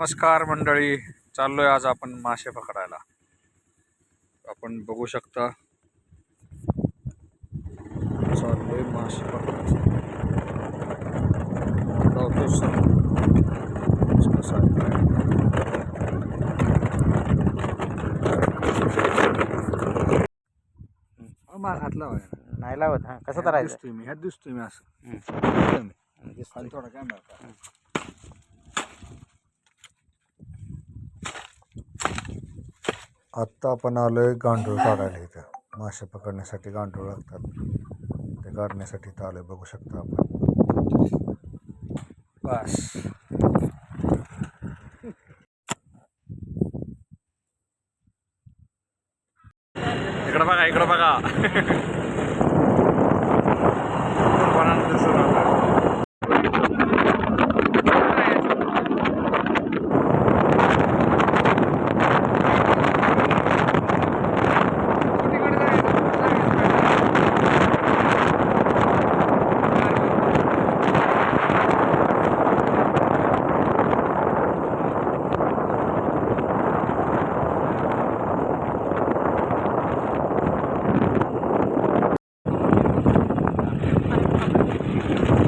नमस्कार मंडळी, चाललोय आज आपण मासे पकडायला. आपण बघू शकता चाललोय मासे पकडायला. लावतो सर कसं आहे काय. मार हात लावायला नाही लावत. हा कसं करायचं? दिसतोय मी असं खाली थोडा कॅमेरा. आत्ता आपण आलोय गांडूळ काढायला. इथं मासे पकडण्यासाठी गांडूळ लागतात, ते काढण्यासाठी इथं आलोय. बघू शकता आपण. बस इकडं बघा, इकडं बघा.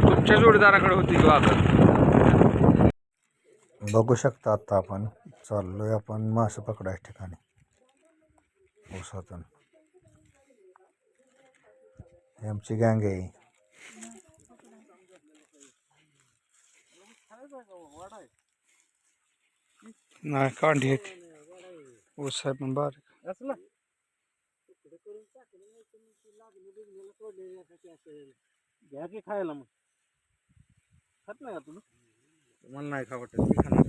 तुमच्या जोडीदाराकडे होती की वाघ. बघू शकता आता आपण चाललोय आपण मासे पकडायच्या ठिकाणी ऊसातून. ही आमची गँग आहे. नाही कांडी आहेत, ऊस आहे पण बारीक. घ्या की खायला. मग खात नाही का तुला? मला नाही खा वाटत, मी खाणार.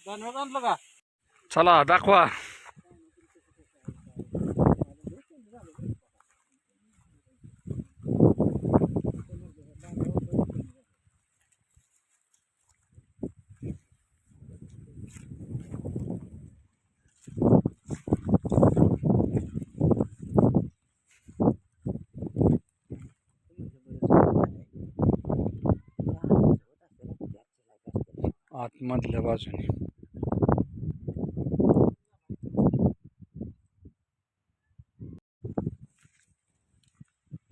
धन्यवाद आणलं का? चला दाखवा. आतमधल्या बाजूने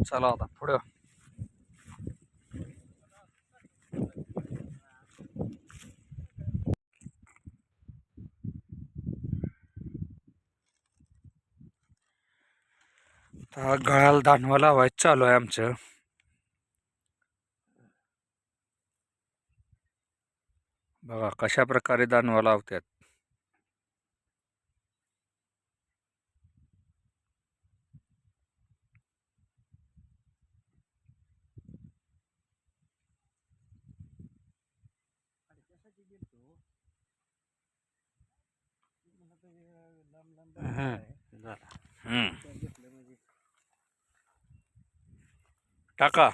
चला आता पुढं. गळाला दानवा लावायचं चालू आहे आमचं. बघा कशा प्रकारे दानवा लावतात. टाका.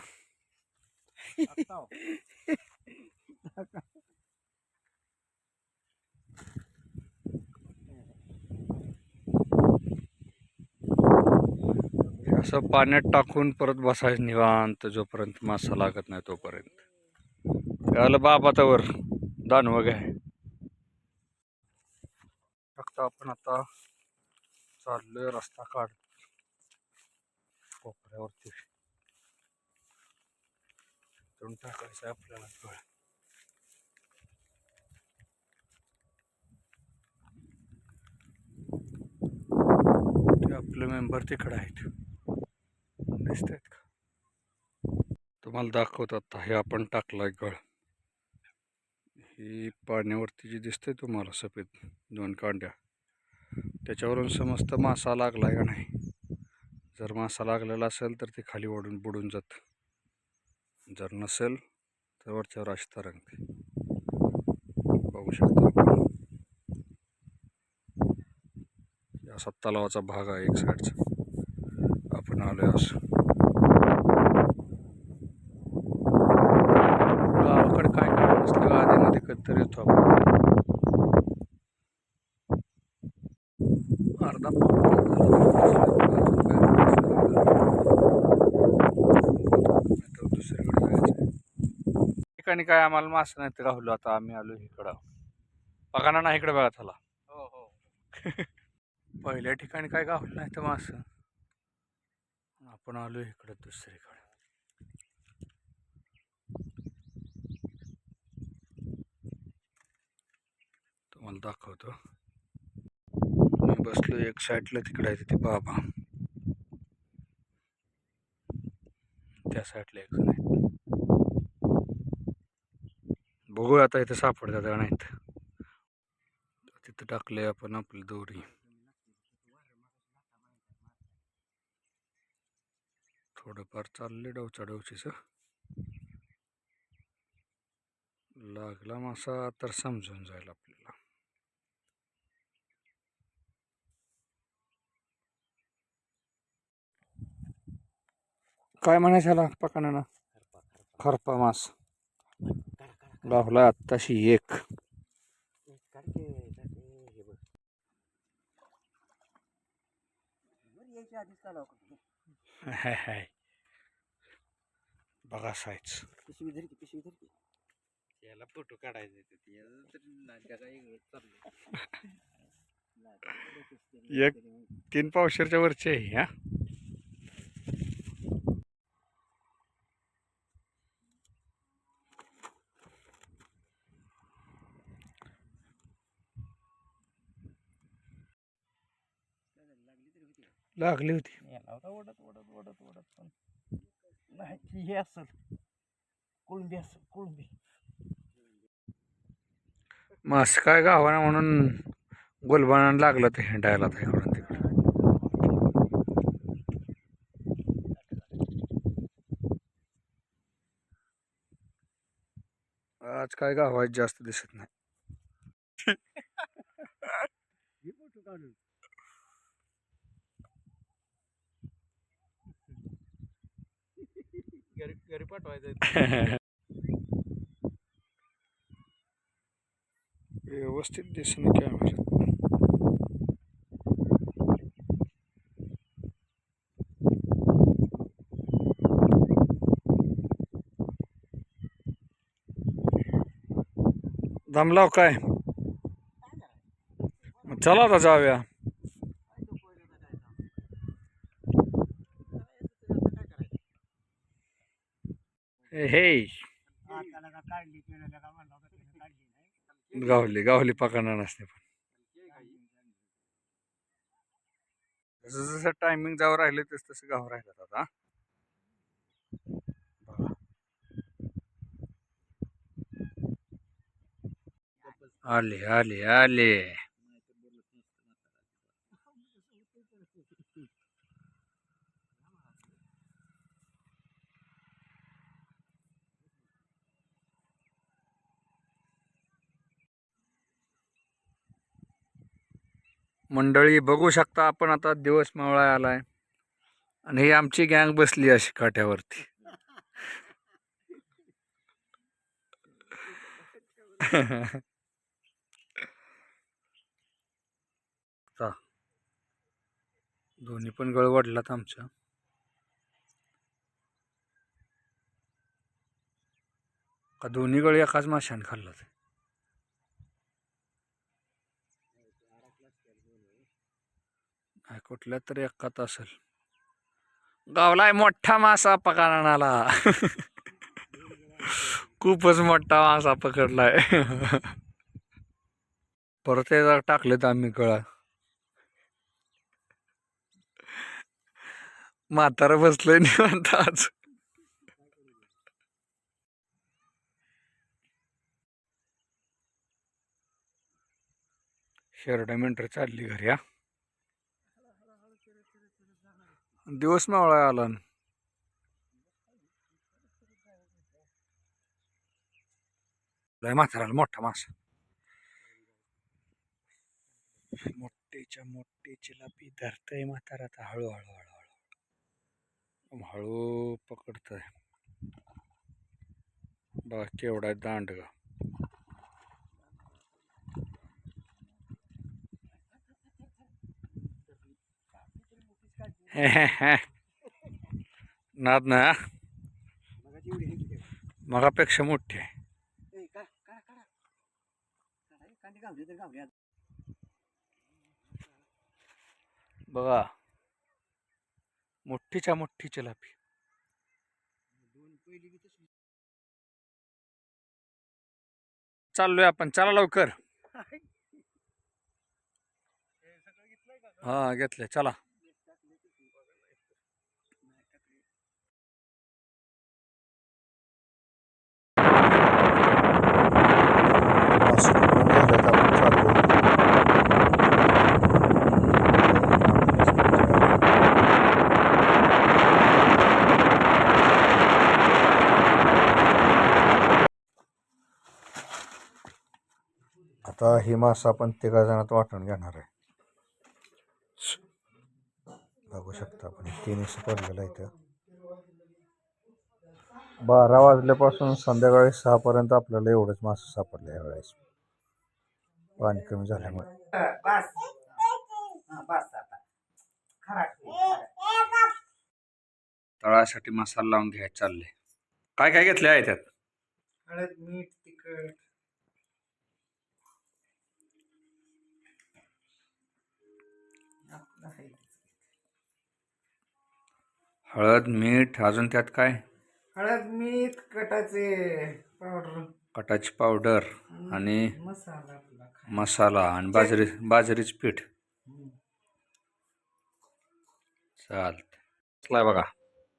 असं पाण्यात टाकून परत बसायचं निवांत, जोपर्यंत मासा लागत नाही तोपर्यंत. कळलं बाबा तवर दानवा घ्याय. फक्त आपण आता चाललोय रस्ता काढ कोपऱ्यावरती तिथून टाकायचं आपल्याला गळ. ते आपले मेंबर तिकडे आहेत, दिसत आहेत का तुम्हाला? दाखवतात आता. हे आपण टाकलाय गळ. ही पाण्यावरती जी दिसते तुम्हाला सफेद 2 कांड्या, त्याच्यावरून समजतं मासा लागलाय का नाही. जर मासा लागलेला असेल तर ते खाली ओढून बुडून जात, जर नसेल तर वरच्यावर अशी तरंगते. बघू शकता आपण. असा तलावाचा भाग आहे एक साईडचा. आपण आलोय असं. गावाकडे काय काय नसतं, आधीमध्ये कधीतरी येतो आपण. अर्धा दुसरीकडे जायचं ठिकाणी काय आम्हाला मासे नाही, राहुलो. आता आम्ही आलो इकडं. बघा ना इकडे बघा चला. हो हो. पहिल्या ठिकाणी काय गावलं नाही तर मासं. आपण आलो इकडं दुसरीकडे. तुम्हाला दाखवतो. मी बसलो एक साईडला, तिकडे आहे तिथे बाबा, त्या साईडला एक जण आहे. बघूया आता इथे सापडतात का नाहीत. तिथं टाकले आपण आपली दोरी. थोडंफार चालले डवचाडवचीच. लागला मासा तर समजून जाईल आपल्याला. काय म्हणायचं ह्याला पकाना? खरपा मास गावला आत्ताशी एक. हाय हाय बघा साईज. याला फोटो काढायचे एक 3 पावशेरच्या वरची आहे. हा लागली होती. ओढत ओढत ओढत ओढत पण नाही. हे असल कोळंबी, असल कोळंबी. मास काय गावाना म्हणून गोलबाणानं लागलं ते हिंडायला इकडून तिकडे. आज काय गावात जास्त दिसत नाही. घरी पाठवायचं. व्यवस्थित दिसणं कॅमेऱ्यात. दमलाव काय? चला आता जाऊया. हे गावली गावली पकडणार नसते. पण जसं जसं टायमिंग जावं राहिले तस तसं गाव राहिलं आता. आले आले आले. मंडळी बघू शकता आपण, आता दिवस मावळा आलाय आणि ही आमची गँग बसली अशी काठ्यावरती. दोन्ही पण गळ वाढलात आमच्या. का दोन्ही गळ एकाच माशाने खाल्लात? कुठल्या तरी एकात असेल. गावलाय मोठा मासा पकडायला. खूपच मोठा मासा पकडलाय. परत एकदा टाकलेत आम्ही गळा. म्हातारा बसलोय निवांत आज. शेरडा मेंढर चालली घरी. हा दिवस मावळा आला. लय म्हाताराला मोठा मासा. मोठीच्या मोठी चिलापी धरतय म्हातारा आता हळूहळू हळूहळू हळू पकडतय. बघा केवढा दांड ग. नाद ना मगापेक्षा मोठी आहे. बघा मोठीच्या मोठी चिलापी. चाललोय आपण, चला लवकर. हा घेतले, चला. आता ही मासा आपण तिघा जणात वाटून घेणार आहे. बघू शकता आपण तीनशे पडलेलं इथं. 12 वाजल्यापासून संध्याकाळी 6 पर्यंत आपल्याला एवढंच मासे सापडले यावेळेस, पाणी कमी झाल्यामुळे. तळासाठी मसाला लावून घ्यायचे चालले. काय काय घेतले आहे त्यात? हळद, मीठ, तिखट. हळद, मीठ, अजून त्यात काय? हळद, मीठ, पावडर, कटाची पावडर आणि मसाला मसाला आणि बाजरीचं पीठ. चालतंय बघा.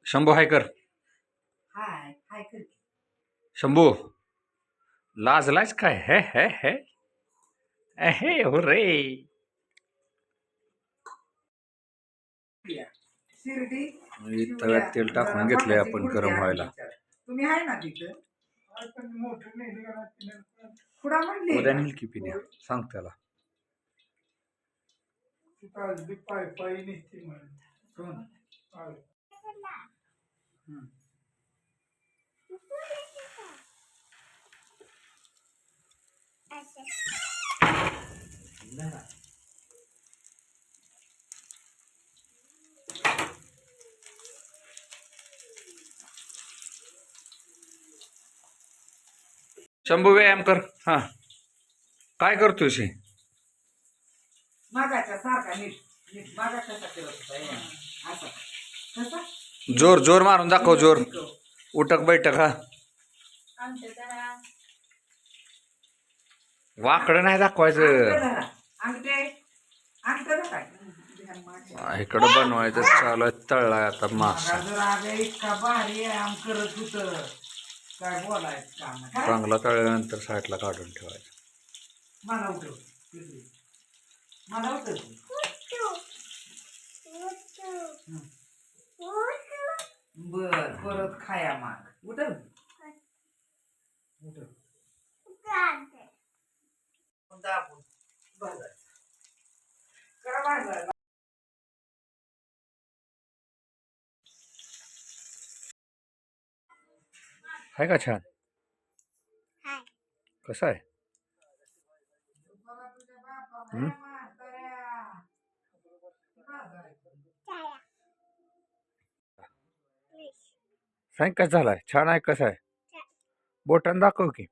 शंभू हाय कर. हाय हाय कर. शंभू लाजलायच काय? हे हे हे हे हो रे. शिर्डी तव्यात तेल टाकून घेतलंय आपण गरम व्हायला. तुम्ही आहे ना तिथं? खुडा म्हणली उद्या नेल की पिण्या, सांग त्याला. शंभू व्यायाम कर. हा काय करतोय? मागाच्या सारखा नीट मागाच्या असं कसा जोर जोर मारून दाखव. जोर उठक बैठक. हा वाकडं नाही दाखवायचं. इकडं बनवायचं चालू आहे. तळलाय आता मासा. इतका भारी आम करत होत. काय बोलायचं काम. चांगला तळल्यानंतर साईडला काढून ठेवायचं. मला उठव. मला उठव. बर परत खाया माग. उठव. उठव. दाबून भाजायचं. करा भाजायला. आहे का छान? कसं आहे? सांग कसं झालाय? छान आहे. कसं आहे? बोटानं दाखव की.